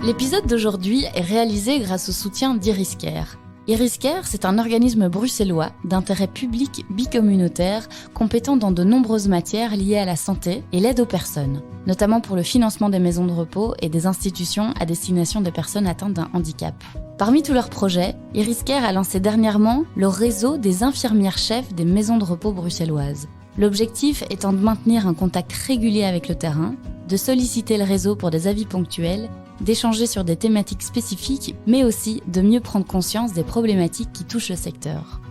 L'épisode d'aujourd'hui est réalisé grâce au soutien d'Iriscare. Iriscare, c'est un organisme bruxellois d'intérêt public bicommunautaire compétent dans de nombreuses matières liées à la santé et l'aide aux personnes, notamment pour le financement des maisons de repos et des institutions à destination des personnes atteintes d'un handicap. Parmi tous leurs projets, Iriscare a lancé dernièrement le réseau des infirmières-chefs des maisons de repos bruxelloises. L'objectif étant de maintenir un contact régulier avec le terrain, de solliciter le réseau pour des avis ponctuels, d'échanger sur des thématiques spécifiques, mais aussi de mieux prendre conscience des problématiques qui touchent le secteur.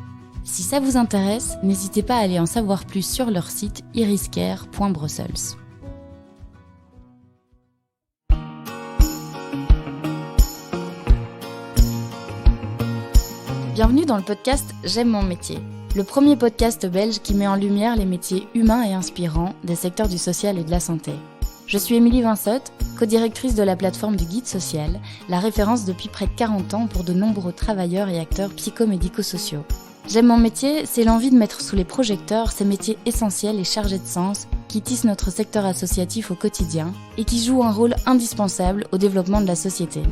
Si ça vous intéresse, n'hésitez pas à aller en savoir plus sur leur site iriscare.brussels. Bienvenue dans le podcast J'aime mon métier, le premier podcast belge qui met en lumière les métiers humains et inspirants des secteurs du social et de la santé. Je suis Émilie Vinsotte, co-directrice de la plateforme du Guide social, la référence depuis près de 40 ans pour de nombreux travailleurs et acteurs psychomédico-sociaux. J'aime mon métier, c'est l'envie de mettre sous les projecteurs ces métiers essentiels et chargés de sens qui tissent notre secteur associatif au quotidien et qui jouent un rôle indispensable au développement de la société.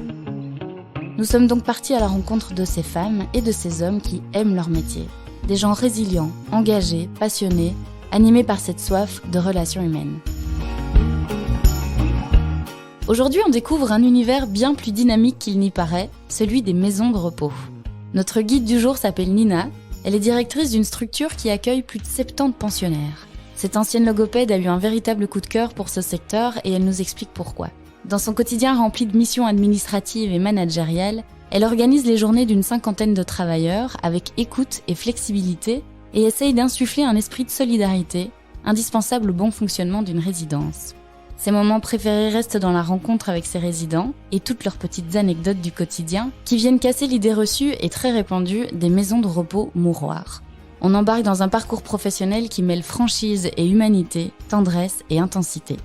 Nous sommes donc partis à la rencontre de ces femmes et de ces hommes qui aiment leur métier. Des gens résilients, engagés, passionnés, animés par cette soif de relations humaines. Aujourd'hui, on découvre un univers bien plus dynamique qu'il n'y paraît, celui des maisons de repos. Notre guide du jour s'appelle Nina. Elle est directrice d'une structure qui accueille plus de 70 pensionnaires. Cette ancienne logopède a eu un véritable coup de cœur pour ce secteur et elle nous explique pourquoi. Dans son quotidien rempli de missions administratives et managériales, elle organise les journées d'une 50aine de travailleurs avec écoute et flexibilité et essaye d'insuffler un esprit de solidarité, indispensable au bon fonctionnement d'une résidence. Ses moments préférés restent dans la rencontre avec ses résidents et toutes leurs petites anecdotes du quotidien qui viennent casser l'idée reçue et très répandue des maisons de repos mouroirs. On embarque dans un parcours professionnel qui mêle franchise et humanité, tendresse et intensité.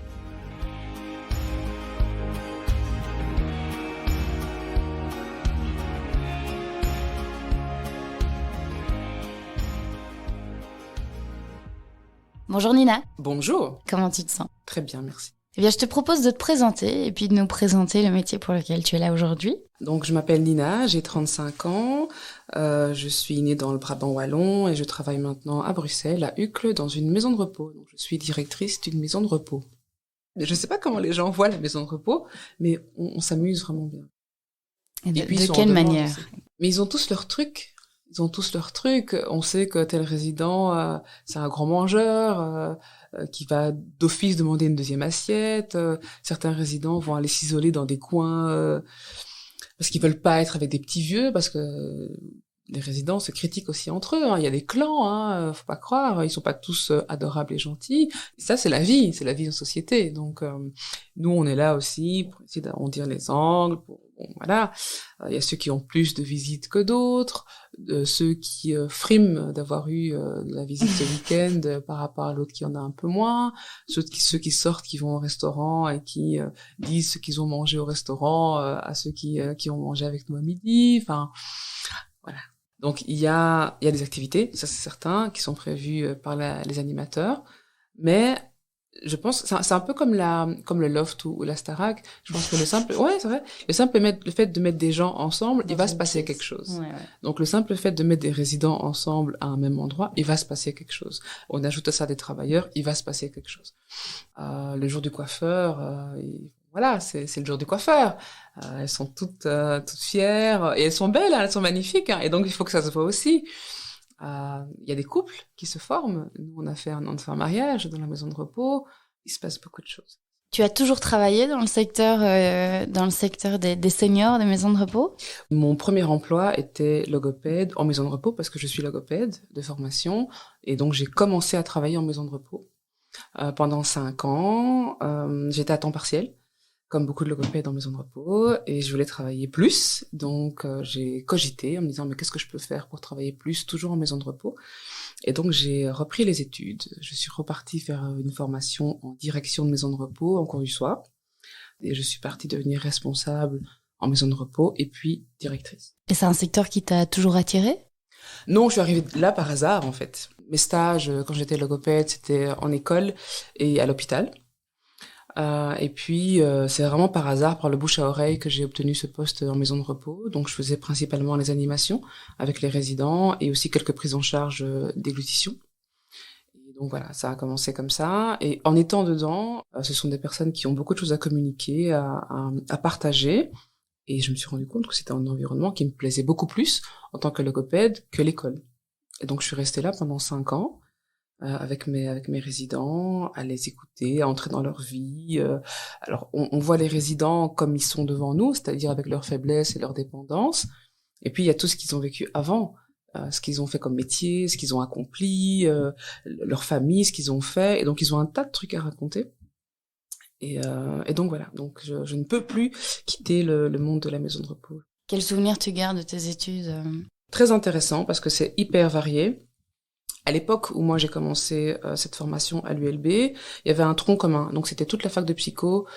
Bonjour Nina. Bonjour. Comment tu te sens ? Très bien, merci. Eh bien, je te propose de te présenter et puis de nous présenter le métier pour lequel tu es là aujourd'hui. Donc, je m'appelle Nina, j'ai 35 ans, je suis née dans le Brabant wallon et je travaille maintenant à Bruxelles, à Uccle, dans une maison de repos. Donc, je suis directrice d'une maison de repos. Mais je ne sais pas comment les gens voient la maison de repos, mais on s'amuse vraiment bien. Et puis, de quelle manière ? Mais ils ont tous leurs trucs. On sait que tel résident, c'est un grand mangeur, qui va d'office demander une deuxième assiette. Certains résidents vont aller s'isoler dans des coins parce qu'ils veulent pas être avec des petits vieux, parce que les résidents se critiquent aussi entre eux. Il y a des clans, faut pas croire. Ils sont pas tous adorables et gentils. Et ça, c'est la vie en société. Donc, nous, on est là aussi pour essayer d'arrondir les angles. Voilà. Il y a ceux qui ont plus de visites que d'autres, ceux qui friment d'avoir eu la visite ce week-end par rapport à l'autre qui en a un peu moins, ceux qui sortent, qui vont au restaurant et qui disent ce qu'ils ont mangé au restaurant à ceux qui ont mangé avec nous à midi. Enfin, voilà. Donc il y a des activités, ça c'est certain, qui sont prévues par les animateurs, mais je pense c'est un peu comme le Loft ou la Starac. Je pense que le simple fait de mettre des gens ensemble, il va se passer quelque chose. Ouais. Donc le simple fait de mettre des résidents ensemble à un même endroit, il va se passer quelque chose. On ajoute à ça des travailleurs, il va se passer quelque chose. Le jour du coiffeur, voilà, c'est le jour du coiffeur. Elles sont toutes fières et elles sont belles, elles sont magnifiques, et donc il faut que ça se voit aussi. Il y a des couples qui se forment. Nous, on a fait un mariage dans la maison de repos. Il se passe beaucoup de choses. Tu as toujours travaillé dans le secteur des seniors, des maisons de repos ? Mon premier emploi était logopède en maison de repos parce que je suis logopède de formation. Et donc, j'ai commencé à travailler en maison de repos. Pendant 5 ans, j'étais à temps partiel, comme beaucoup de logopèdes en maison de repos, et je voulais travailler plus, donc j'ai cogité en me disant mais qu'est-ce que je peux faire pour travailler plus, toujours en maison de repos, et donc j'ai repris les études. Je suis repartie faire une formation en direction de maison de repos en cours du soir, et je suis partie devenir responsable en maison de repos, et puis directrice. Et c'est un secteur qui t'a toujours attiré ? Non, je suis arrivée là par hasard en fait. Mes stages, quand j'étais logopède, c'était en école et à l'hôpital. Et puis, c'est vraiment par hasard, par le bouche à oreille, que j'ai obtenu ce poste en maison de repos. Donc, je faisais principalement les animations avec les résidents et aussi quelques prises en charge déglutition. Et donc voilà, ça a commencé comme ça. Et en étant dedans, ce sont des personnes qui ont beaucoup de choses à communiquer, à partager. Et je me suis rendu compte que c'était un environnement qui me plaisait beaucoup plus en tant que logopède que l'école. Et donc, je suis restée là pendant 5 ans. Avec mes résidents, à les écouter, à entrer dans leur vie. Alors, on voit les résidents comme ils sont devant nous, c'est-à-dire avec leurs faiblesses et leurs dépendances. Et puis, il y a tout ce qu'ils ont vécu avant, ce qu'ils ont fait comme métier, ce qu'ils ont accompli, leur famille, ce qu'ils ont fait. Et donc, ils ont un tas de trucs à raconter. Et donc, voilà. Donc, je ne peux plus quitter le monde de la maison de repos. Quel souvenir tu gardes de tes études? Très intéressant, parce que c'est hyper varié. À l'époque où moi j'ai commencé cette formation à l'ULB, il y avait un tronc commun. Donc c'était toute la fac de psycho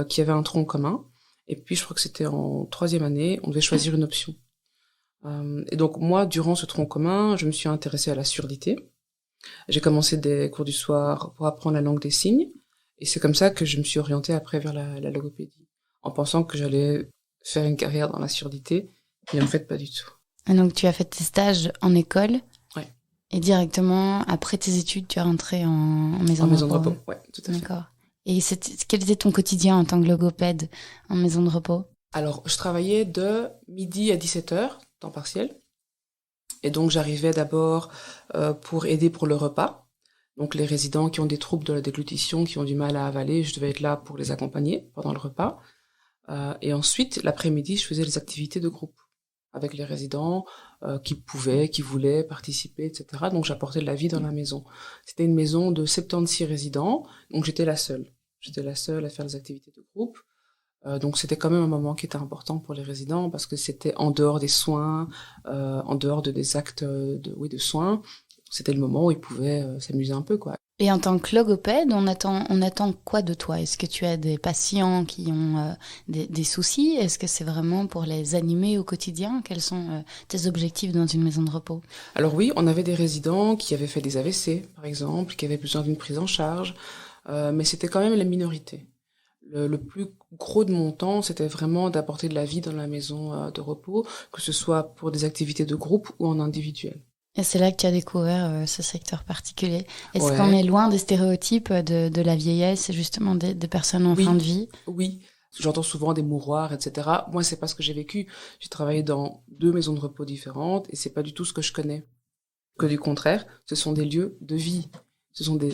qui avait un tronc commun. Et puis je crois que c'était en 3e année, on devait choisir une option. Et donc moi, durant ce tronc commun, je me suis intéressée à la surdité. J'ai commencé des cours du soir pour apprendre la langue des signes. Et c'est comme ça que je me suis orientée après vers la logopédie, en pensant que j'allais faire une carrière dans la surdité. Et en fait, pas du tout. Et donc tu as fait tes stages en école? Ouais. Et directement, après tes études, tu es rentré en maison En de repos? maison de repos, ouais, tout à fait. D'accord. Et quel était ton quotidien en tant que logopède en maison de repos? Alors, je travaillais de midi à 17h, temps partiel. Et donc, j'arrivais d'abord pour aider pour le repas. Donc, les résidents qui ont des troubles de la déglutition, qui ont du mal à avaler, je devais être là pour les accompagner pendant le repas. Et ensuite, l'après-midi, je faisais les activités de groupe avec les résidents qui voulaient participer, etc. Donc, j'apportais de la vie dans la maison. C'était une maison de 76 résidents, donc j'étais la seule. J'étais la seule à faire les activités de groupe. Donc, c'était quand même un moment qui était important pour les résidents parce que c'était en dehors des soins, en dehors des actes de soins. C'était le moment où ils pouvaient s'amuser un peu, quoi. Et en tant que logopède, on attend quoi de toi? Est-ce que tu as des patients qui ont des soucis? Est-ce que c'est vraiment pour les animer au quotidien? Quels sont tes objectifs dans une maison de repos? Alors oui, on avait des résidents qui avaient fait des AVC, par exemple, qui avaient besoin d'une prise en charge, mais c'était quand même la minorité. Le plus gros de mon temps, c'était vraiment d'apporter de la vie dans la maison de repos, que ce soit pour des activités de groupe ou en individuel. Et c'est là que tu as découvert ce secteur particulier. Est-ce Ouais. qu'on est loin des stéréotypes de la vieillesse et justement des personnes en fin de vie? Oui. J'entends souvent des mouroirs, etc. Moi, c'est pas ce que j'ai vécu. J'ai travaillé dans 2 maisons de repos différentes et c'est pas du tout ce que je connais. Que du contraire, ce sont des lieux de vie. Ce sont des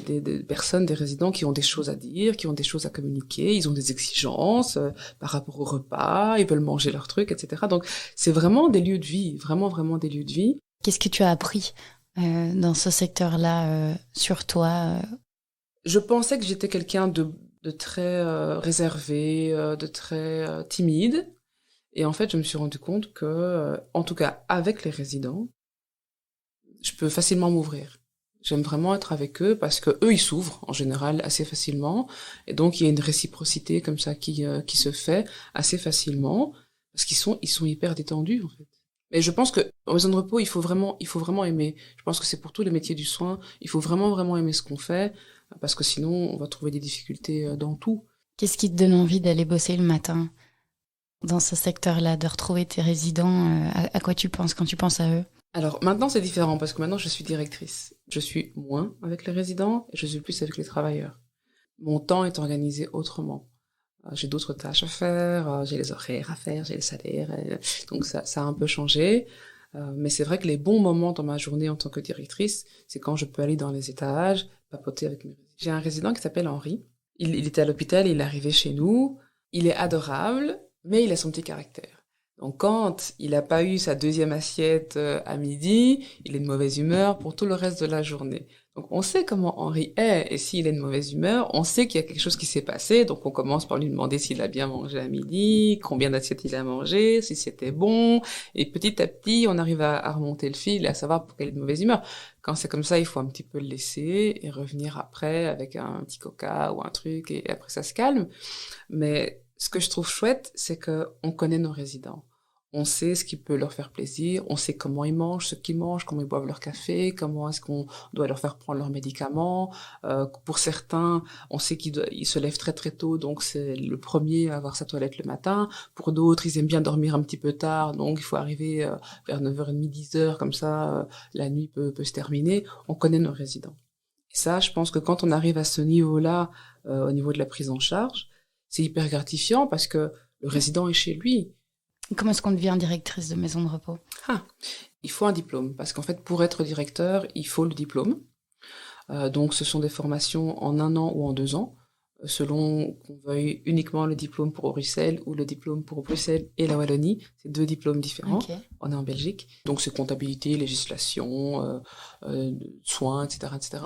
personnes, des résidents qui ont des choses à dire, qui ont des choses à communiquer, ils ont des exigences par rapport au repas, ils veulent manger leurs trucs, etc. Donc, c'est vraiment des lieux de vie, vraiment, vraiment des lieux de vie. Qu'est-ce que tu as appris dans ce secteur-là sur toi? Je pensais que j'étais quelqu'un de très réservé, de très timide. Et en fait, je me suis rendu compte que, en tout cas, avec les résidents, je peux facilement m'ouvrir. J'aime vraiment être avec eux parce que eux, ils s'ouvrent en général assez facilement. Et donc, il y a une réciprocité comme ça qui se fait assez facilement parce qu'ils sont hyper détendus, en fait. Mais je pense que en maison de repos, il faut vraiment aimer. Je pense que c'est pour tous les métiers du soin. Il faut vraiment, vraiment aimer ce qu'on fait parce que sinon, on va trouver des difficultés dans tout. Qu'est-ce qui te donne envie d'aller bosser le matin dans ce secteur-là, de retrouver tes résidents? À quoi tu penses quand tu penses à eux? Alors maintenant, c'est différent parce que maintenant, je suis directrice. Je suis moins avec les résidents et je suis plus avec les travailleurs. Mon temps est organisé autrement. J'ai d'autres tâches à faire, j'ai les horaires à faire, j'ai les salaires, donc ça a un peu changé. Mais c'est vrai que les bons moments dans ma journée en tant que directrice, c'est quand je peux aller dans les étages, papoter avec mes résidents. J'ai un résident qui s'appelle Henri. Il était à l'hôpital, il est arrivé chez nous. Il est adorable, mais il a son petit caractère. Donc quand il n'a pas eu sa 2e assiette à midi, il est de mauvaise humeur pour tout le reste de la journée. Donc on sait comment Henri est, et s'il est de mauvaise humeur, on sait qu'il y a quelque chose qui s'est passé, donc on commence par lui demander s'il a bien mangé à midi, combien d'assiettes il a mangé, si c'était bon, et petit à petit, on arrive à remonter le fil et à savoir pourquoi il est de mauvaise humeur. Quand c'est comme ça, il faut un petit peu le laisser et revenir après avec un petit coca ou un truc, et après ça se calme. Mais ce que je trouve chouette, c'est que on connaît nos résidents. On sait ce qui peut leur faire plaisir, on sait comment ils mangent, ce qu'ils mangent, comment ils boivent leur café, comment est-ce qu'on doit leur faire prendre leurs médicaments. Pour certains, on sait qu'ils se lèvent très très tôt, donc c'est le premier à avoir sa toilette le matin. Pour d'autres, ils aiment bien dormir un petit peu tard, donc il faut arriver vers 9h30, 10h, comme ça la nuit peut se terminer. On connaît nos résidents. Et ça, je pense que quand on arrive à ce niveau-là, au niveau de la prise en charge, c'est hyper gratifiant parce que le résident est chez lui. Comment est-ce qu'on devient directrice de maison de repos? Il faut un diplôme, parce qu'en fait, pour être directeur, il faut le diplôme. Donc, ce sont des formations en 1 an ou en 2 ans, selon qu'on veuille uniquement le diplôme pour Bruxelles ou le diplôme pour Bruxelles et la Wallonie. C'est 2 diplômes différents. Okay. On est en Belgique. Donc, c'est comptabilité, législation, soins, etc., etc.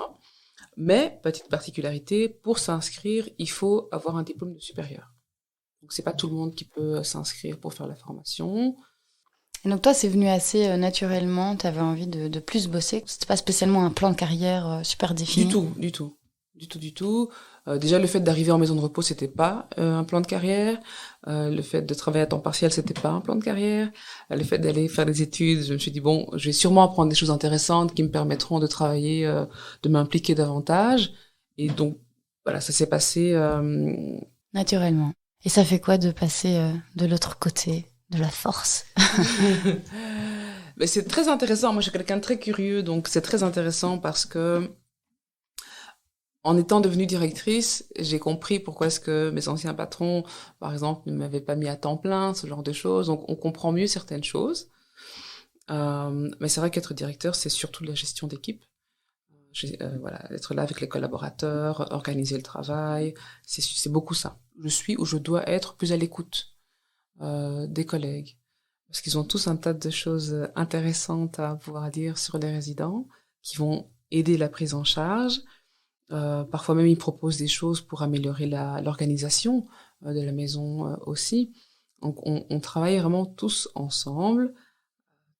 Mais, petite particularité, pour s'inscrire, il faut avoir un diplôme de supérieur. Donc, c'est pas tout le monde qui peut s'inscrire pour faire la formation. Et donc toi, c'est venu assez naturellement, tu avais envie de plus bosser. C'était pas spécialement un plan de carrière super défini. Du tout. Déjà, le fait d'arriver en maison de repos, c'était pas un plan de carrière. Le fait de travailler à temps partiel, c'était pas un plan de carrière. Le fait d'aller faire des études, je me suis dit, bon, je vais sûrement apprendre des choses intéressantes qui me permettront de travailler, de m'impliquer davantage. Et donc, voilà, ça s'est passé... naturellement. Et ça fait quoi de passer de l'autre côté de la force? Mais c'est très intéressant. Moi, je suis quelqu'un de très curieux, donc c'est très intéressant parce que, en étant devenue directrice, j'ai compris pourquoi est-ce que mes anciens patrons, par exemple, ne m'avaient pas mis à temps plein, ce genre de choses. Donc, on comprend mieux certaines choses. Mais c'est vrai qu'être directeur, c'est surtout de la gestion d'équipe. Voilà, être là avec les collaborateurs, organiser le travail, c'est beaucoup ça. Je suis où je dois être plus à l'écoute des collègues. Parce qu'ils ont tous un tas de choses intéressantes à pouvoir dire sur les résidents, qui vont aider la prise en charge. Parfois même, ils proposent des choses pour améliorer l'organisation de la maison aussi. Donc, on travaille vraiment tous ensemble,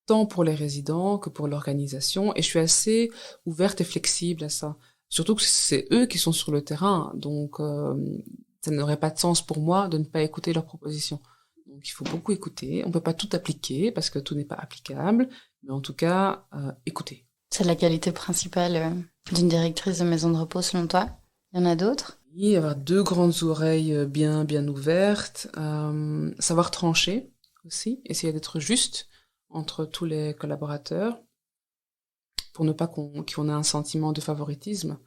tant pour les résidents que pour l'organisation. Et je suis assez ouverte et flexible à ça. Surtout que c'est eux qui sont sur le terrain. Donc, ça n'aurait pas de sens pour moi de ne pas écouter leurs propositions. Donc, il faut beaucoup écouter. On peut pas tout appliquer parce que tout n'est pas applicable. Mais en tout cas, écouter. C'est la qualité principale d'une directrice de maison de repos, selon toi? Il y en a d'autres? Oui, avoir 2 grandes oreilles bien ouvertes. Savoir trancher aussi. Essayer d'être juste entre tous les collaborateurs pour ne pas qu'on ait un sentiment de favoritisme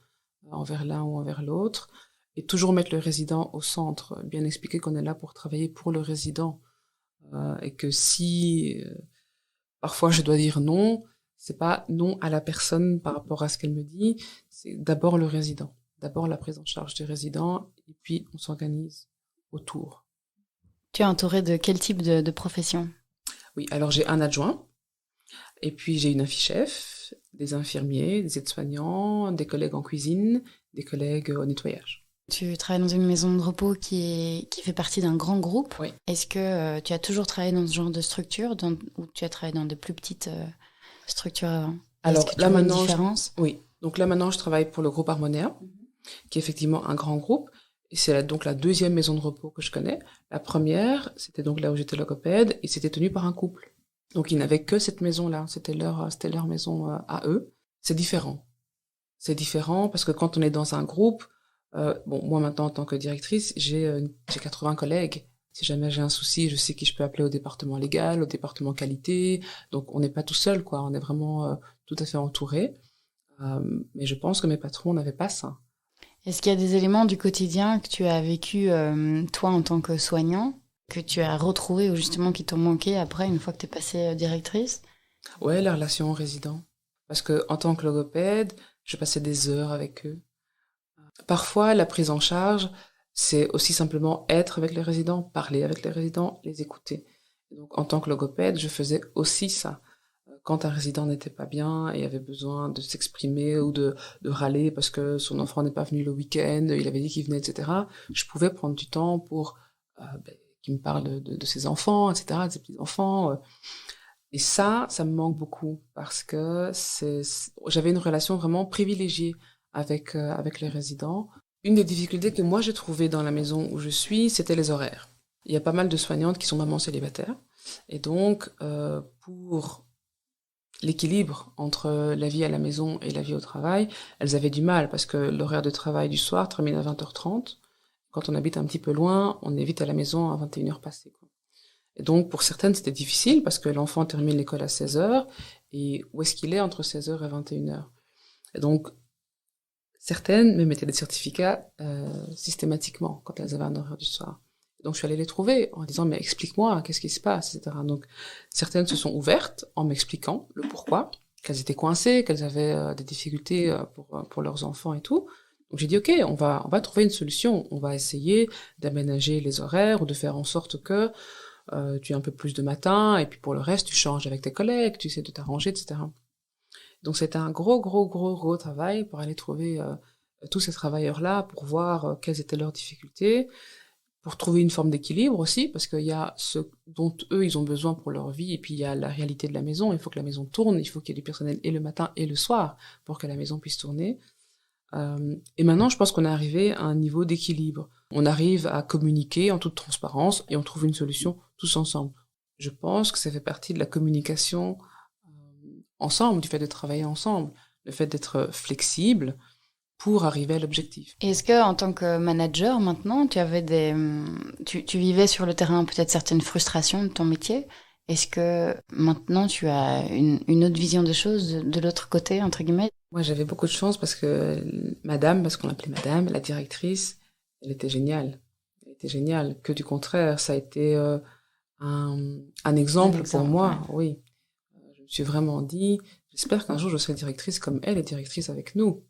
envers l'un ou envers l'autre. Et toujours mettre le résident au centre. Bien expliquer qu'on est là pour travailler pour le résident. Et que si parfois je dois dire non, c'est pas non à la personne par rapport à ce qu'elle me dit, c'est d'abord le résident. D'abord la prise en charge du résident, et puis on s'organise autour. Tu es entourée de quel type de profession? Oui, alors j'ai un adjoint, et puis j'ai une infie-chef, des infirmiers, des aides-soignants, des collègues en cuisine, des collègues au nettoyage. Tu travailles dans une maison de repos qui fait partie d'un grand groupe. Oui. Est-ce que tu as toujours travaillé dans ce genre de structure ou tu as travaillé dans de plus petites structures avant? Alors Est-ce que là tu vois une maintenant, différence? oui. Donc là maintenant, je travaille pour le groupe Harmonia, qui est effectivement un grand groupe. Et c'est donc la 2e maison de repos que je connais. La première, c'était donc là où j'étais logopède, et c'était tenu par un couple. Donc ils n'avaient que cette maison-là. C'était leur maison à eux. C'est différent. C'est différent parce que quand on est dans un groupe, bon, moi maintenant en tant que directrice, j'ai 80 collègues. Si jamais j'ai un souci, je sais qui je peux appeler au département légal, au département qualité. Donc on n'est pas tout seul, quoi. On est vraiment tout à fait entouré. Mais je pense que mes patrons n'avaient pas ça. Est-ce qu'il y a des éléments du quotidien que tu as vécu, toi, en tant que soignant, que tu as retrouvé ou justement qui t'ont manqué après, une fois que tu es passée directrice? Ouais, la relation aux résidents. Parce que en tant que logopède, je passais des heures avec eux. Parfois, la prise en charge, c'est aussi simplement être avec les résidents, parler avec les résidents, les écouter. Et donc, en tant que logopède, je faisais aussi ça. Quand un résident n'était pas bien et avait besoin de s'exprimer ou de râler parce que son enfant n'est pas venu le week-end, il avait dit qu'il venait, etc., je pouvais prendre du temps pour qu'il me parle de ses enfants, etc., de ses petits-enfants. Et ça me manque beaucoup parce que j'avais une relation vraiment privilégiée avec les résidents. Une des difficultés que moi j'ai trouvées dans la maison où je suis, c'était les horaires. Il y a pas mal de soignantes qui sont mamans célibataires. Et donc, pour l'équilibre entre la vie à la maison et la vie au travail, elles avaient du mal parce que l'horaire de travail du soir termine à 20h30. Quand on habite un petit peu loin, on est vite à la maison à 21h passées, quoi. Et donc, pour certaines, c'était difficile parce que l'enfant termine l'école à 16h et où est-ce qu'il est entre 16h et 21h? Et donc, certaines me mettaient des certificats systématiquement quand elles avaient un horaire du soir. Donc je suis allée les trouver en disant mais explique-moi qu'est-ce qui se passe, etc. Donc certaines se sont ouvertes en m'expliquant le pourquoi, qu'elles étaient coincées, qu'elles avaient des difficultés pour leurs enfants et tout. Donc j'ai dit ok, on va trouver une solution, on va essayer d'aménager les horaires ou de faire en sorte que tu aies un peu plus de matin et puis pour le reste tu changes avec tes collègues, tu essaies de t'arranger, etc. Donc c'était un gros travail pour aller trouver tous ces travailleurs-là, pour voir quelles étaient leurs difficultés, pour trouver une forme d'équilibre aussi, parce qu'il y a ce dont eux, ils ont besoin pour leur vie, et puis il y a la réalité de la maison, il faut que la maison tourne, il faut qu'il y ait du personnel et le matin et le soir pour que la maison puisse tourner. Et maintenant, je pense qu'on est arrivé à un niveau d'équilibre. On arrive à communiquer en toute transparence et on trouve une solution tous ensemble. Je pense que ça fait partie de la communication ensemble, du fait de travailler ensemble, le fait d'être flexible pour arriver à l'objectif. Et est-ce que, en tant que manager, maintenant, tu vivais sur le terrain peut-être certaines frustrations de ton métier? Est-ce que maintenant tu as une autre vision des choses de l'autre côté, entre guillemets? Moi, j'avais beaucoup de chance parce que madame, parce qu'on l'appelait madame, la directrice, elle était géniale. Elle était géniale. Que du contraire, ça a été un exemple pour moi, ouais. oui. Je me suis vraiment dit, j'espère qu'un jour je serai directrice comme elle est directrice avec nous.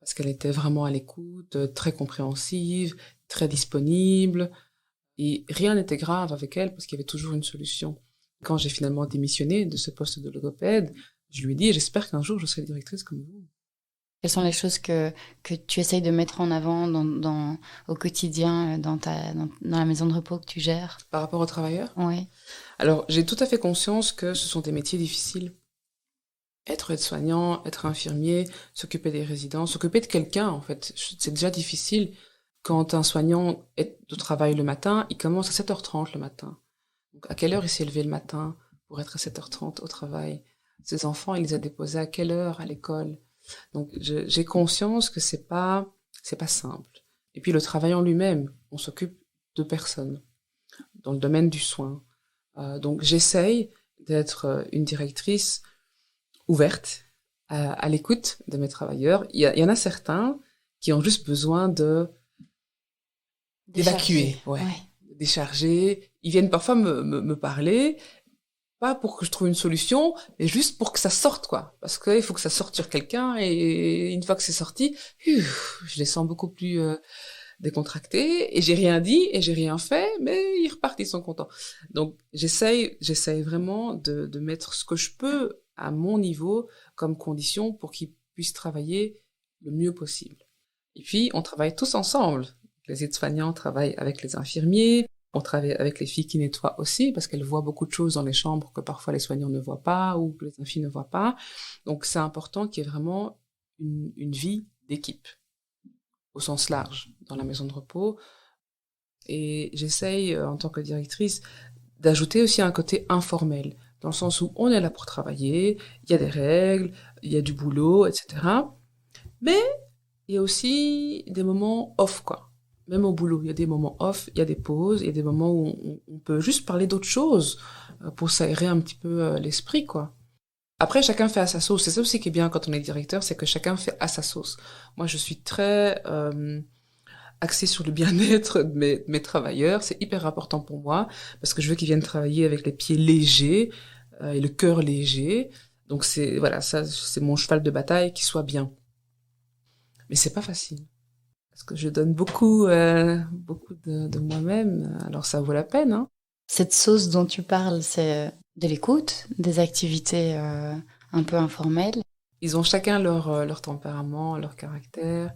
Parce qu'elle était vraiment à l'écoute, très compréhensive, très disponible. Et rien n'était grave avec elle parce qu'il y avait toujours une solution. Quand j'ai finalement démissionné de ce poste de logopède, je lui ai dit, j'espère qu'un jour je serai directrice comme vous. Quelles sont les choses que tu essayes de mettre en avant au quotidien, dans la maison de repos que tu gères? Par rapport aux travailleurs? Oui. Alors, j'ai tout à fait conscience que ce sont des métiers difficiles. Être aide-soignant, être infirmier, s'occuper des résidents, s'occuper de quelqu'un, en fait, c'est déjà difficile. Quand un soignant est au travail le matin, il commence à 7h30 le matin. Donc, à quelle heure il s'est levé le matin pour être à 7h30 au travail? Ses enfants, il les a déposés à quelle heure à l'école? Donc, j'ai conscience que c'est pas simple. Et puis, le travail en lui-même, on s'occupe de personnes dans le domaine du soin. Donc, j'essaye d'être une directrice ouverte, à l'écoute de mes travailleurs. Il y en a certains qui ont juste besoin d'évacuer, ouais. Décharger. Ils viennent parfois me parler, pas pour que je trouve une solution, mais juste pour que ça sorte, quoi. Parce qu'il faut que ça sorte sur quelqu'un, et une fois que c'est sorti, je les sens beaucoup plus décontractés, et j'ai rien dit, et j'ai rien fait, mais ils repartent, ils sont contents. Donc, j'essaye vraiment de mettre ce que je peux à mon niveau comme condition pour qu'ils puissent travailler le mieux possible. Et puis, on travaille tous ensemble. Les aides-soignants travaillent avec les infirmiers, on travaille avec les filles qui nettoient aussi, parce qu'elles voient beaucoup de choses dans les chambres que parfois les soignants ne voient pas, ou que les infirmiers ne voient pas. Donc, c'est important qu'il y ait vraiment une vie d'équipe, au sens large, dans la maison de repos. Et j'essaye, en tant que directrice, d'ajouter aussi un côté informel, dans le sens où on est là pour travailler, il y a des règles, il y a du boulot, etc. Mais il y a aussi des moments off, quoi. Même au boulot, il y a des moments off, il y a des pauses, il y a des moments où on peut juste parler d'autres choses pour s'aérer un petit peu l'esprit, quoi. Après, chacun fait à sa sauce. C'est ça aussi qui est bien quand on est directeur, c'est que chacun fait à sa sauce. Moi, je suis très axée sur le bien-être de mes travailleurs. C'est hyper important pour moi parce que je veux qu'ils viennent travailler avec les pieds légers et le cœur léger. Donc voilà, ça, c'est mon cheval de bataille, qu'il soit bien. Mais c'est pas facile. Parce que je donne beaucoup de moi-même, alors ça vaut la peine, hein. Cette sauce dont tu parles, c'est de l'écoute, des activités un peu informelles. Ils ont chacun leur tempérament, leur caractère.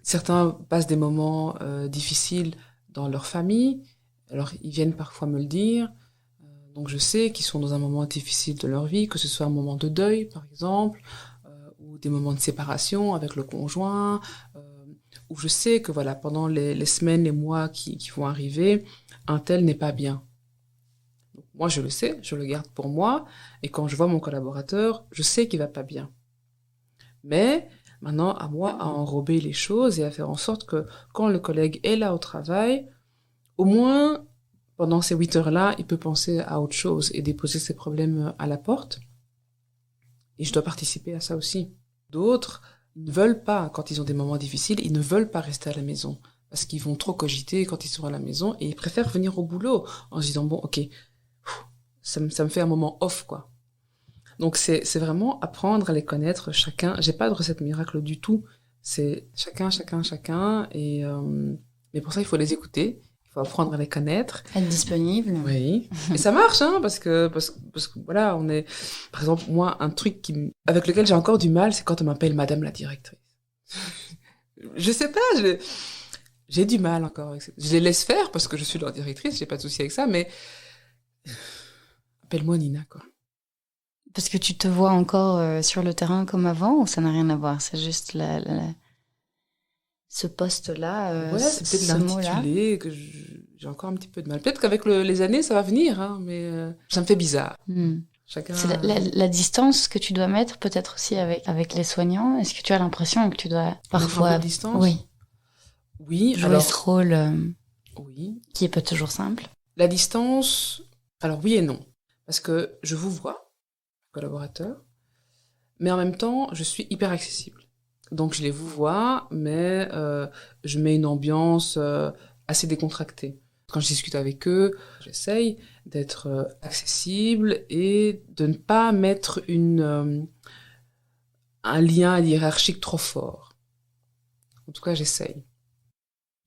Certains passent des moments difficiles dans leur famille, alors ils viennent parfois me le dire. Donc je sais qu'ils sont dans un moment difficile de leur vie, que ce soit un moment de deuil, par exemple, ou des moments de séparation avec le conjoint, où je sais que voilà, pendant les semaines, les mois qui vont arriver, un tel n'est pas bien. moi je le sais, je le garde pour moi, et quand je vois mon collaborateur, je sais qu'il va pas bien. Mais maintenant, à moi à enrober les choses et à faire en sorte que quand le collègue est là au travail, au moins, pendant ces 8 heures-là, il peut penser à autre chose et déposer ses problèmes à la porte. Et je dois participer à ça aussi. D'autres ne veulent pas, quand ils ont des moments difficiles, ils ne veulent pas rester à la maison. Parce qu'ils vont trop cogiter quand ils sont à la maison et ils préfèrent venir au boulot en se disant, bon, ok, ça me fait un moment off, quoi. Donc c'est vraiment apprendre à les connaître chacun. J'ai pas de recette miracle du tout. C'est chacun. Et mais pour ça, il faut les écouter. Il faut apprendre à les connaître. Être disponible. Oui. Et ça marche, hein, parce que voilà, on est, par exemple, moi, un truc avec lequel j'ai encore du mal, c'est quand on m'appelle Madame la directrice. Je sais pas, j'ai du mal encore avec ça. Je les laisse faire parce que je suis leur directrice, j'ai pas de souci avec ça, mais appelle-moi Nina, quoi. Parce que tu te vois encore sur le terrain comme avant ou ça n'a rien à voir? C'est juste ce poste-là, ouais, c'est peut-être l'intitulé que j'ai encore un petit peu de mal. Peut-être qu'avec les années, ça va venir, hein, mais ça me fait bizarre. Chacun... C'est la distance que tu dois mettre peut-être aussi avec les soignants. Est-ce que tu as l'impression que tu dois parfois... distance? Oui, jouer ce rôle oui. qui est pas toujours simple? La distance, alors oui et non. Parce que je vous vois, collaborateur, mais en même temps, je suis hyper accessible. Donc je les vous vois, mais je mets une ambiance assez décontractée. Quand je discute avec eux, j'essaye d'être accessible et de ne pas mettre un lien hiérarchique trop fort. En tout cas, j'essaye.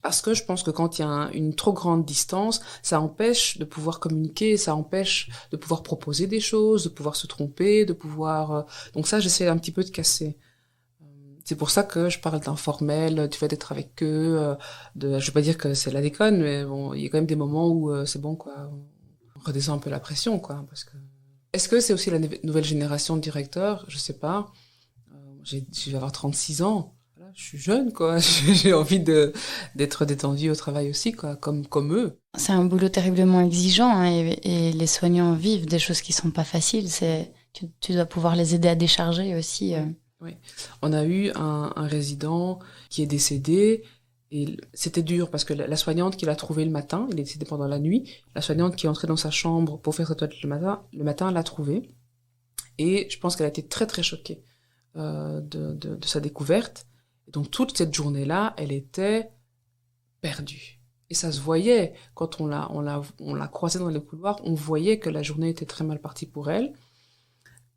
Parce que je pense que quand il y a une trop grande distance, ça empêche de pouvoir communiquer, ça empêche de pouvoir proposer des choses, de pouvoir se tromper, de pouvoir... Donc ça, j'essaie un petit peu de casser. C'est pour ça que je parle d'informel, du fait d'être avec eux, je vais pas dire que c'est la déconne, mais bon, il y a quand même des moments où c'est bon, quoi. On redescend un peu la pression, quoi, parce que... Est-ce que c'est aussi la nouvelle génération de directeurs? Je sais pas. Je vais avoir 36 ans. Je suis jeune, quoi. J'ai envie d'être détendue au travail aussi, quoi, comme eux. C'est un boulot terriblement exigeant, hein, et les soignants vivent des choses qui sont pas faciles. Tu dois pouvoir les aider à décharger aussi. Oui. On a eu un résident qui est décédé et c'était dur parce que la soignante qui l'a trouvé le matin, il est décédé pendant la nuit, la soignante qui est entrée dans sa chambre pour faire sa toilette le matin l'a trouvé et je pense qu'elle a été très très choquée de sa découverte. Et donc toute cette journée-là, elle était perdue. Et ça se voyait quand on l'a croisée dans les couloirs, on voyait que la journée était très mal partie pour elle.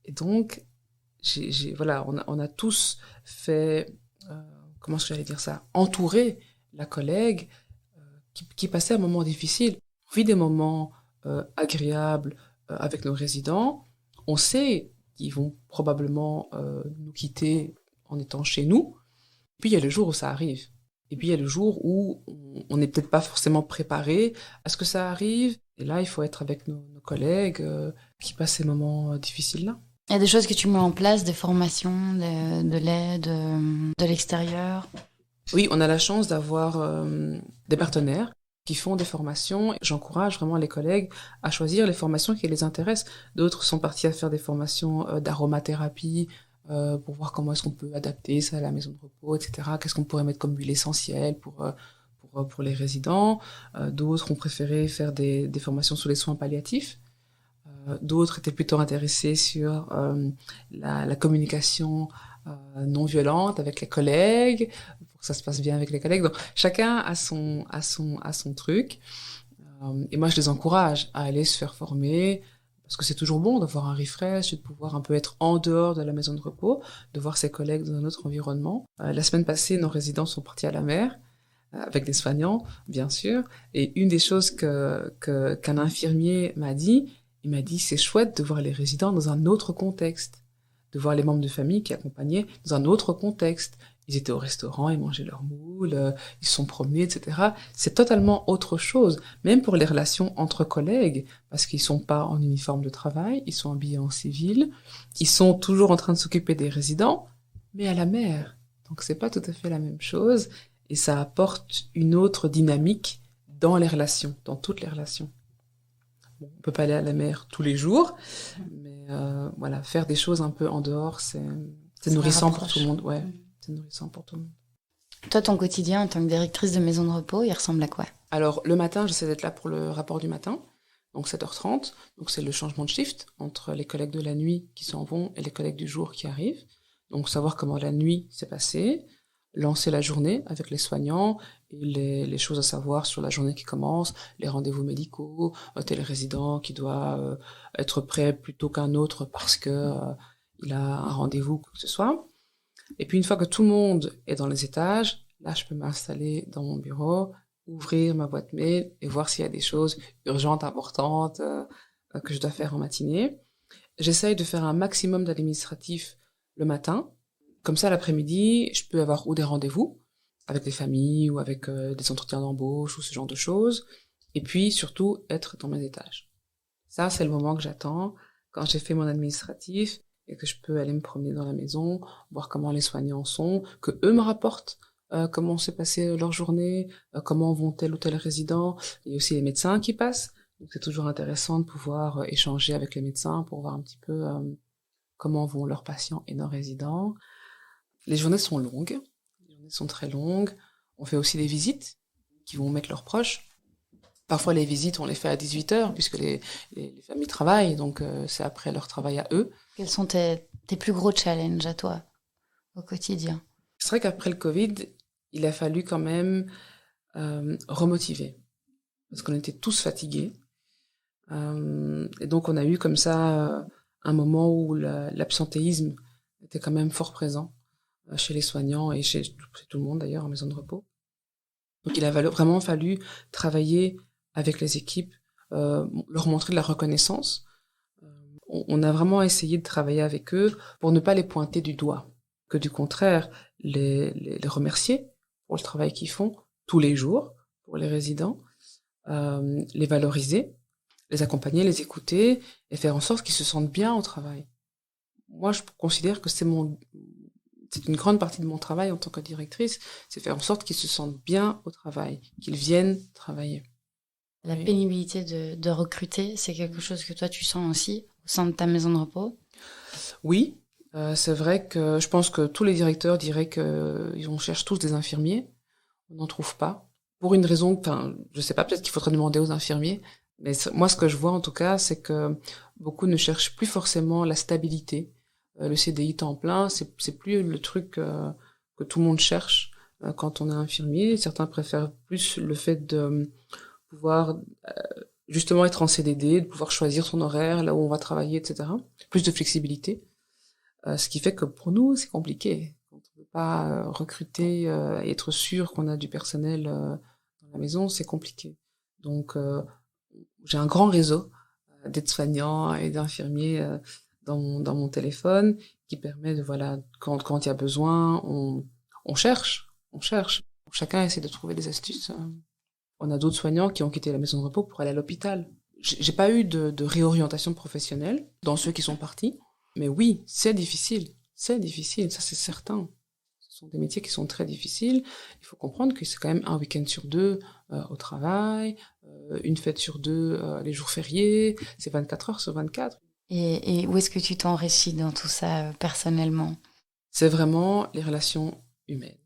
Et donc voilà, on a tous fait, comment j'allais dire ça, entourer la collègue qui passait un moment difficile. On vit des moments agréables avec nos résidents. On sait qu'ils vont probablement nous quitter en étant chez nous. Puis il y a le jour où ça arrive. Et puis il y a le jour où on n'est peut-être pas forcément préparé à ce que ça arrive. Et là, il faut être avec nos collègues qui passent ces moments difficiles-là. Il y a des choses que tu mets en place, des formations, de l'aide, de l'extérieur. Oui, on a la chance d'avoir des partenaires qui font des formations. J'encourage vraiment les collègues à choisir les formations qui les intéressent. D'autres sont partis à faire des formations d'aromathérapie pour voir comment est-ce qu'on peut adapter ça à la maison de repos, etc. Qu'est-ce qu'on pourrait mettre comme huile essentielle pour les résidents. D'autres ont préféré faire des formations sur les soins palliatifs. D'autres étaient plutôt intéressés sur la communication non violente avec les collègues, pour que ça se passe bien avec les collègues. Donc chacun a son truc. Et moi, je les encourage à aller se faire former, parce que c'est toujours bon d'avoir un refresh, de pouvoir un peu être en dehors de la maison de repos, de voir ses collègues dans un autre environnement. La semaine passée, nos résidents sont partis à la mer, avec des soignants, bien sûr. Et une des choses qu'un infirmier m'a dit, il m'a dit, c'est chouette de voir les résidents dans un autre contexte, de voir les membres de famille qui accompagnaient dans un autre contexte. Ils étaient au restaurant, ils mangeaient leur moule, ils se sont promenés, etc. C'est totalement autre chose, même pour les relations entre collègues, parce qu'ils sont pas en uniforme de travail, ils sont habillés en civil, ils sont toujours en train de s'occuper des résidents, mais à la mer. Donc c'est pas tout à fait la même chose, et ça apporte une autre dynamique dans les relations, dans toutes les relations. Bon, on peut pas aller à la mer tous les jours, mais voilà, faire des choses un peu en dehors, c'est nourrissant pour tout le monde. Ouais, c'est nourrissant pour tout le monde. Toi, ton quotidien en tant que directrice de maison de repos, il ressemble à quoi? Alors, le matin, j'essaie d'être là pour le rapport du matin, donc 7h30. Donc, c'est le changement de shift entre les collègues de la nuit qui s'en vont et les collègues du jour qui arrivent. Donc, savoir comment la nuit s'est passée, lancer la journée avec les soignants et les choses à savoir sur la journée qui commence, les rendez-vous médicaux, tel résident qui doit être prêt plus tôt qu'un autre parce que il a un rendez-vous, quoi que ce soit. Et puis, une fois que tout le monde est dans les étages, là, je peux m'installer dans mon bureau, ouvrir ma boîte mail et voir s'il y a des choses urgentes, importantes que je dois faire en matinée. J'essaye de faire un maximum d'administratif le matin. Comme ça, l'après-midi, je peux avoir ou des rendez-vous avec des familles ou avec des entretiens d'embauche ou ce genre de choses. Et puis, surtout, être dans mes étages. Ça, c'est le moment que j'attends quand j'ai fait mon administratif et que je peux aller me promener dans la maison, voir comment les soignants sont, que eux me rapportent comment s'est passée leur journée, comment vont tel ou tel résident. Il y a aussi les médecins qui passent. Donc, c'est toujours intéressant de pouvoir échanger avec les médecins pour voir un petit peu comment vont leurs patients et nos résidents. Les journées sont longues. Les journées sont très longues. On fait aussi des visites qui vont mettre leurs proches. Parfois, les visites, on les fait à 18h, puisque les familles travaillent, donc c'est après leur travail à eux. Quels sont tes plus gros challenges à toi, au quotidien? C'est vrai qu'après le Covid, il a fallu quand même remotiver, parce qu'on était tous fatigués. Et donc, on a eu comme ça un moment où l'absentéisme était quand même fort présent chez les soignants et chez tout le monde, d'ailleurs, en maison de repos. Donc, il a vraiment fallu travailler avec les équipes, leur montrer de la reconnaissance. On a vraiment essayé de travailler avec eux pour ne pas les pointer du doigt, que du contraire, les remercier pour le travail qu'ils font tous les jours pour les résidents, les valoriser, les accompagner, les écouter et faire en sorte qu'ils se sentent bien au travail. Moi, je considère que c'est une grande partie de mon travail en tant que directrice, c'est faire en sorte qu'ils se sentent bien au travail, qu'ils viennent travailler. La pénibilité de recruter, c'est quelque chose que toi tu sens aussi au sein de ta maison de repos? Oui, c'est vrai que je pense que tous les directeurs diraient qu'on cherche tous des infirmiers. On n'en trouve pas. Pour une raison, enfin, je sais pas, peut-être qu'il faudrait demander aux infirmiers. Mais moi, ce que je vois en tout cas, c'est que beaucoup ne cherchent plus forcément la stabilité. Le CDI temps plein, c'est plus le truc que tout le monde cherche quand on est infirmier. Certains préfèrent plus le fait de pouvoir justement être en CDD, de pouvoir choisir son horaire, là où on va travailler, etc. Plus de flexibilité. Ce qui fait que pour nous, c'est compliqué. Quand on ne peut pas recruter et être sûr qu'on a du personnel dans la maison, c'est compliqué. Donc, j'ai un grand réseau d'aides-soignants et d'infirmiers dans mon téléphone qui permet de, voilà, quand il y a besoin, on cherche. Chacun essaie de trouver des astuces. On a d'autres soignants qui ont quitté la maison de repos pour aller à l'hôpital. J'ai pas eu de réorientation professionnelle dans ceux qui sont partis. Mais oui, c'est difficile, ça c'est certain. Ce sont des métiers qui sont très difficiles. Il faut comprendre que c'est quand même un week-end sur deux au travail, une fête sur deux les jours fériés, c'est 24 heures sur 24. Et où est-ce que tu t'enrichis dans tout ça personnellement? C'est vraiment les relations humaines.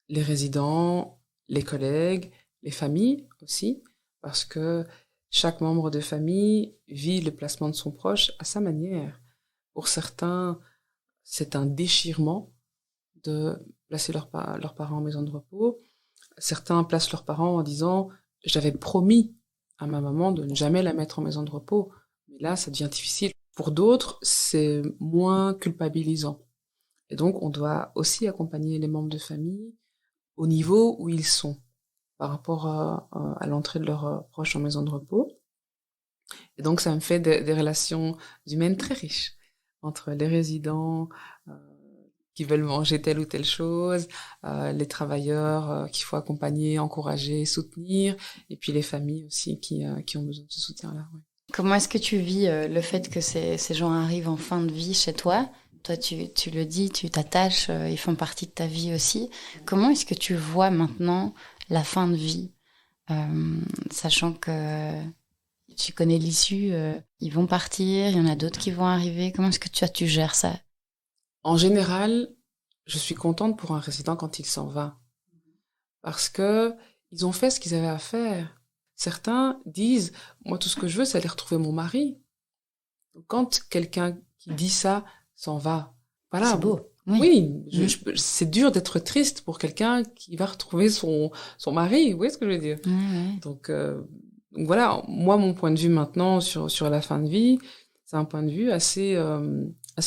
Les résidents, les collègues, les familles aussi, parce que chaque membre de famille vit le placement de son proche à sa manière. Pour certains, c'est un déchirement de placer leurs parents en maison de repos. Certains placent leurs parents en disant « j'avais promis à ma maman de ne jamais la mettre en maison de repos ». Mais là, ça devient difficile. Pour d'autres, c'est moins culpabilisant. Et donc, on doit aussi accompagner les membres de famille au niveau où ils sont par rapport à l'entrée de leurs proches en maison de repos. Et donc, ça me fait des relations humaines très riches entre les résidents qui veulent manger telle ou telle chose, les travailleurs qu'il faut accompagner, encourager, soutenir, et puis les familles aussi qui ont besoin de ce soutien-là. Ouais. Comment est-ce que tu vis le fait que ces gens arrivent en fin de vie chez toi? Toi, tu le dis, tu t'attaches, ils font partie de ta vie aussi. Comment est-ce que tu vois maintenant la fin de vie, sachant que Tu connais l'issue, ils vont partir, il y en a d'autres qui vont arriver. Comment est-ce que tu gères ça? En général, je suis contente pour un résident quand il s'en va. Parce que ils ont fait ce qu'ils avaient à faire. Certains disent, moi tout ce que je veux, c'est aller retrouver mon mari. Quand quelqu'un qui dit ça s'en va, voilà. C'est beau. Oui, c'est dur d'être triste pour quelqu'un qui va retrouver son mari. Vous voyez ce que je veux dire? Ouais. Donc voilà, moi mon point de vue maintenant sur la fin de vie, c'est un point de vue assez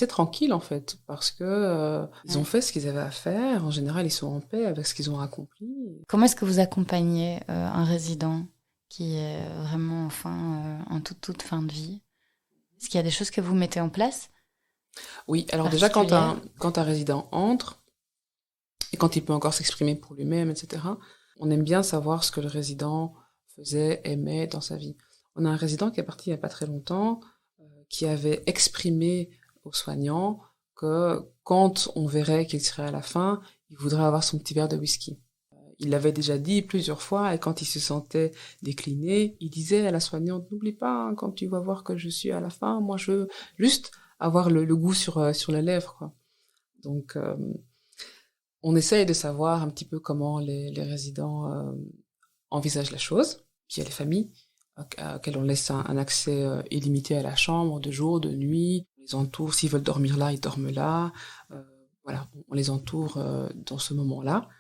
tranquille en fait, parce que ils ont fait ce qu'ils avaient à faire. En général, ils sont en paix avec ce qu'ils ont accompli. Comment est-ce que vous accompagnez un résident qui est vraiment en toute fin de vie? Est-ce qu'il y a des choses que vous mettez en place? Oui, alors déjà quand un résident entre et quand il peut encore s'exprimer pour lui-même, etc., on aime bien savoir ce que le résident faisait, aimait dans sa vie. On a un résident qui est parti il n'y a pas très longtemps, qui avait exprimé aux soignants que quand on verrait qu'il serait à la fin, il voudrait avoir son petit verre de whisky. Il l'avait déjà dit plusieurs fois, et quand il se sentait décliné, il disait à la soignante, n'oublie pas, hein, quand tu vas voir que je suis à la fin, moi je veux juste avoir le goût sur la lèvre, quoi. Donc, on essaye de savoir un petit peu comment les résidents envisagent la chose. Puis il y a les familles auxquelles on laisse un accès illimité à la chambre, de jour, de nuit. On les entoure, s'ils veulent dormir là, ils dorment là. Voilà, on les entoure dans ce moment-là.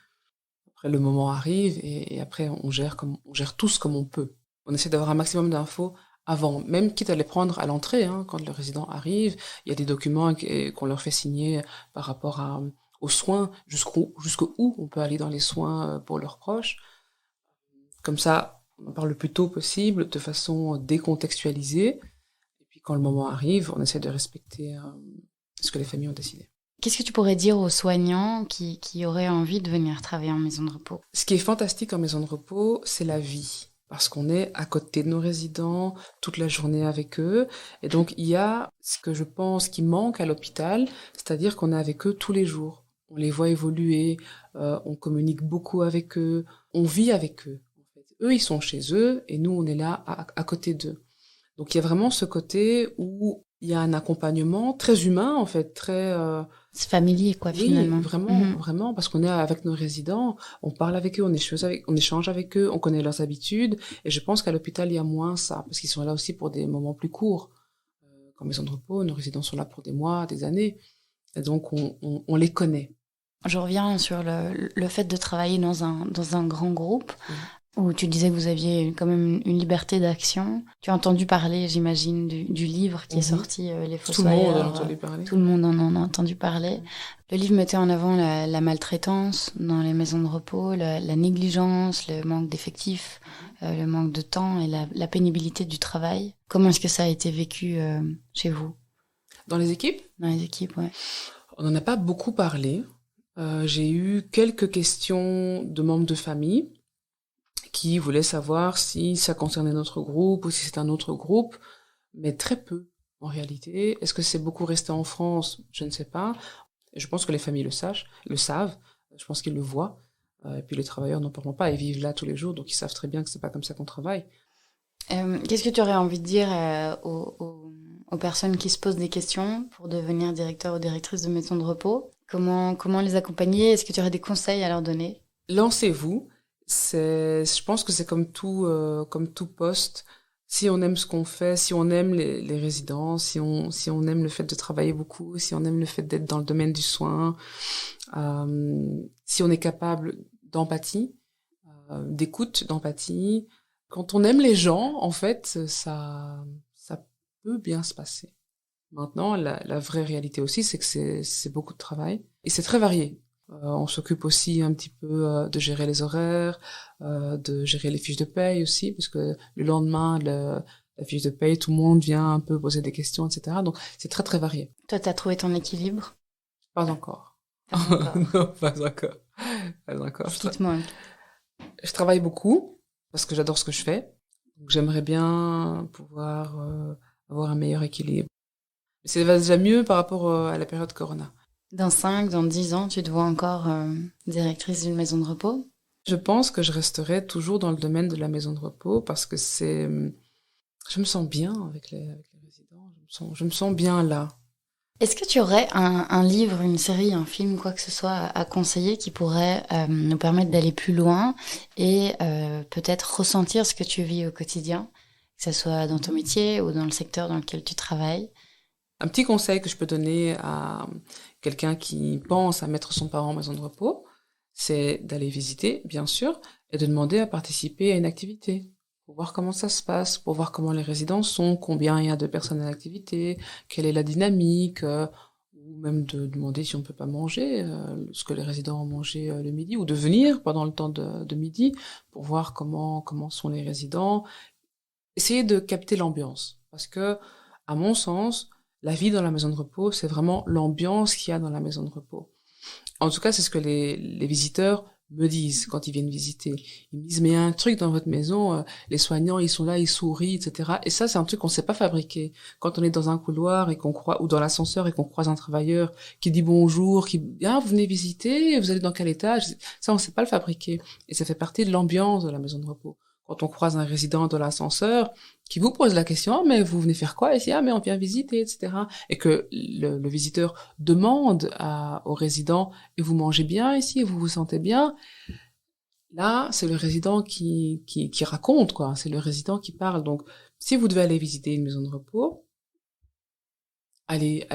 Après, le moment arrive et après, on gère tous comme on peut. On essaie d'avoir un maximum d'infos avant, même quitte à les prendre à l'entrée, hein, quand le résident arrive. Il y a des documents qu'on leur fait signer par rapport aux soins, jusqu'où on peut aller dans les soins pour leurs proches. Comme ça, on en parle le plus tôt possible, de façon décontextualisée. Et puis quand le moment arrive, on essaie de respecter ce que les familles ont décidé. Qu'est-ce que tu pourrais dire aux soignants qui auraient envie de venir travailler en maison de repos? Ce qui est fantastique en maison de repos, c'est la vie. Parce qu'on est à côté de nos résidents, toute la journée avec eux. Et donc, il y a ce que je pense qui manque à l'hôpital, c'est-à-dire qu'on est avec eux tous les jours. On les voit évoluer, on communique beaucoup avec eux, on vit avec eux. En fait. Eux, ils sont chez eux et nous, on est là à côté d'eux. Donc, il y a vraiment ce côté où il y a un accompagnement très humain, en fait, très... C'est familier, quoi, finalement. Oui, vraiment, vraiment, parce qu'on est avec nos résidents, on parle avec eux, on échange avec eux, on connaît leurs habitudes, et je pense qu'à l'hôpital, il y a moins ça, parce qu'ils sont là aussi pour des moments plus courts. Qu'en maison de repos, nos résidents sont là pour des mois, des années, et donc on les connaît. Je reviens sur le fait de travailler dans un grand groupe, où tu disais que vous aviez quand même une liberté d'action. Tu as entendu parler, j'imagine, du livre qui est sorti, Les Fossoyeurs. Tout le monde en a entendu parler. Tout le monde en a entendu parler. Le livre mettait en avant la maltraitance dans les maisons de repos, la négligence, le manque d'effectifs, le manque de temps et la pénibilité du travail. Comment est-ce que ça a été vécu chez vous? Dans les équipes? Dans les équipes, ouais. On n'en a pas beaucoup parlé. J'ai eu quelques questions de membres de famille qui voulaient savoir si ça concernait notre groupe ou si c'est un autre groupe, mais très peu en réalité. Est-ce que c'est beaucoup resté en France? Je ne sais pas. Je pense que les familles le savent. Je pense qu'ils le voient. Et puis les travailleurs n'en parlent pas, ils vivent là tous les jours, donc ils savent très bien que c'est pas comme ça qu'on travaille. Qu'est-ce que tu aurais envie de dire aux personnes qui se posent des questions pour devenir directeur ou directrice de maison de repos? Comment les accompagner? Est-ce que tu aurais des conseils à leur donner? Lancez-vous. Je pense que c'est comme tout poste. Si on aime ce qu'on fait, si on aime les résidents, si on aime le fait de travailler beaucoup, si on aime le fait d'être dans le domaine du soin, si on est capable d'empathie, d'écoute, d'empathie, quand on aime les gens, en fait, ça peut bien se passer. Maintenant, la vraie réalité aussi, c'est que c'est beaucoup de travail et c'est très varié. On s'occupe aussi un petit peu de gérer les horaires, de gérer les fiches de paye aussi, parce que le lendemain, la fiche de paye, tout le monde vient un peu poser des questions, etc. Donc, c'est très, très varié. Toi, t'as trouvé ton équilibre? Pas encore. Non, pas encore. Qu'est-ce qui te manque? Je travaille beaucoup, parce que j'adore ce que je fais. Donc, j'aimerais bien pouvoir avoir un meilleur équilibre. Mais ça va déjà mieux par rapport à la période Corona. Dans 5, dans 10 ans, tu te vois encore directrice d'une maison de repos? Je pense que je resterai toujours dans le domaine de la maison de repos parce que c'est Je me sens bien avec les résidents. Je me sens bien là. Est-ce que tu aurais un livre, une série, un film, quoi que ce soit à conseiller qui pourrait nous permettre d'aller plus loin et peut-être ressentir ce que tu vis au quotidien, que ce soit dans ton métier ou dans le secteur dans lequel tu travailles? Un petit conseil que je peux donner à quelqu'un qui pense à mettre son parent en maison de repos, c'est d'aller visiter, bien sûr, et de demander à participer à une activité. Pour voir comment ça se passe, pour voir comment les résidents sont, combien il y a de personnes à l'activité, quelle est la dynamique, ou même de demander si on peut pas manger ce que les résidents ont mangé le midi, ou de venir pendant le temps de midi pour voir comment sont les résidents. Essayer de capter l'ambiance, parce que, à mon sens, la vie dans la maison de repos, c'est vraiment l'ambiance qu'il y a dans la maison de repos. En tout cas, c'est ce que les visiteurs me disent quand ils viennent visiter. Ils me disent, mais il y a un truc dans votre maison, les soignants, ils sont là, ils sourient, etc. Et ça, c'est un truc qu'on ne sait pas fabriquer. Quand on est dans un couloir et qu'on croise, ou dans l'ascenseur et qu'on croise un travailleur qui dit bonjour, qui dit, ah, vous venez visiter, vous allez dans quel étage? Ça, on ne sait pas le fabriquer. Et ça fait partie de l'ambiance de la maison de repos. Quand on croise un résident de l'ascenseur qui vous pose la question, ah, mais vous venez faire quoi ici? Ah, mais on vient visiter, etc. Et que le visiteur demande au résident, et vous mangez bien ici, et vous vous sentez bien? Là, c'est le résident qui raconte, quoi. C'est le résident qui parle. Donc, si vous devez aller visiter une maison de repos, allez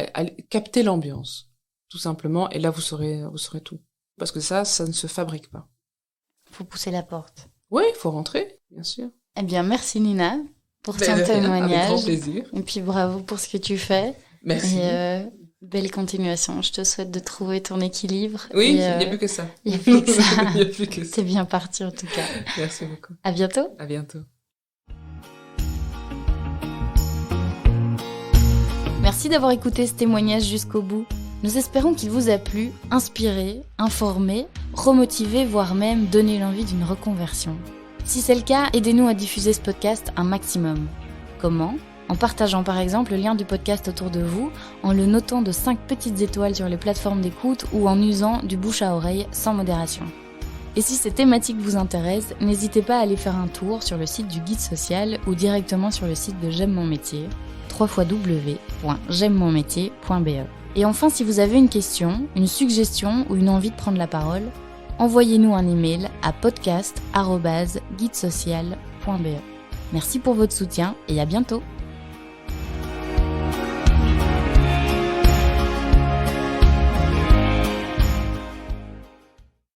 capter l'ambiance, tout simplement, et là, vous saurez tout. Parce que ça ne se fabrique pas. Faut pousser la porte. Oui, il faut rentrer, bien sûr. Eh bien, merci Nina pour ton Avec témoignage. grand plaisir. Et puis bravo pour ce que tu fais. Merci. Et belle continuation. Je te souhaite de trouver ton équilibre. Oui, il n'y a plus que ça. Il n'y a plus que ça. Il n'y a plus que ça. C'est bien parti en tout cas. Merci beaucoup. À bientôt. À bientôt. Merci d'avoir écouté ce témoignage jusqu'au bout. Nous espérons qu'il vous a plu, inspiré, informé, remotivé, voire même donné l'envie d'une reconversion. Si c'est le cas, aidez-nous à diffuser ce podcast un maximum. Comment ? En partageant par exemple le lien du podcast autour de vous, en le notant de 5 petites étoiles sur les plateformes d'écoute ou en usant du bouche à oreille sans modération. Et si ces thématiques vous intéressent, n'hésitez pas à aller faire un tour sur le site du Guide Social ou directement sur le site de J'aime mon métier, www.j'aimemonmétier.be. Et enfin, si vous avez une question, une suggestion ou une envie de prendre la parole, envoyez-nous un email à podcast@guidesocial.be. Merci pour votre soutien et à bientôt.